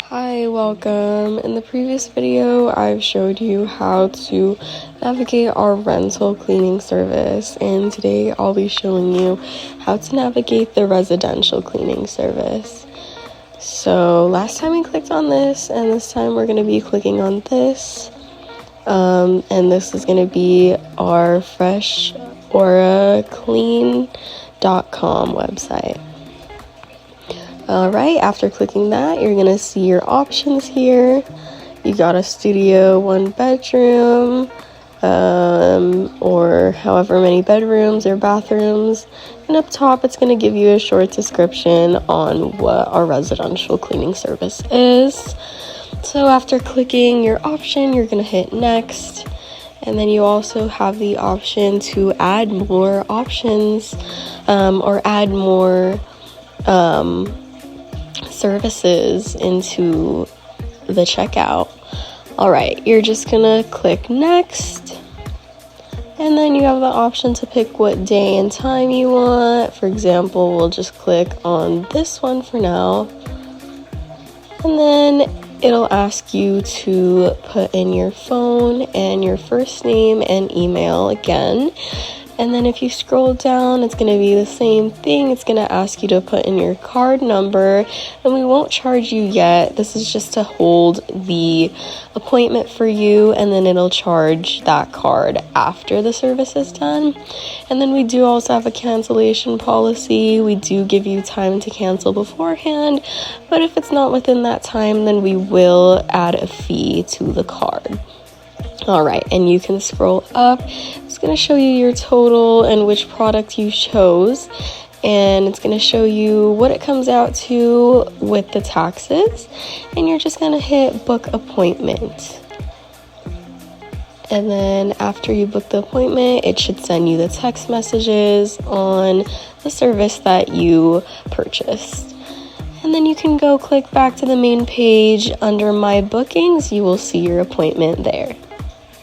Hi, welcome. In the previous video, I've showed you how to navigate our rental cleaning service, and today I'll be showing you how to navigate the residential cleaning service. So last time we clicked on this, and this time we're going to be clicking on this, and this is going to be our FreshAuraClean.com website. Alright, after clicking that, you're going to see your options here. You got a studio, 1 bedroom, or however many bedrooms or bathrooms. And up top, it's going to give you a short description on what our residential cleaning service is. So after clicking your option, you're going to hit next. And then you also have the option to add more options, or add more services into the checkout. Alright, you're just gonna click next, and then you have the option to pick what day and time you want. For example, we'll just click on this one for now, and then it'll ask you to put in your phone and your first name and email again. And then if you scroll down, it's going to be the same thing. It's going to ask you to put in your card number, and we won't charge you yet. This is just to hold the appointment for you, and then it'll charge that card after the service is done. And then we do also have a cancellation policy. We do give you time to cancel beforehand, but if it's not within that time, then we will add a fee to the card. Alright, and you can scroll up. It's going to show you your total and which product you chose, and it's going to show you what it comes out to with the taxes, and you're just going to hit book appointment. And then after you book the appointment, it should send you the text messages on the service that you purchased. And then you can go click back to the main page. Under my bookings, you will see your appointment there.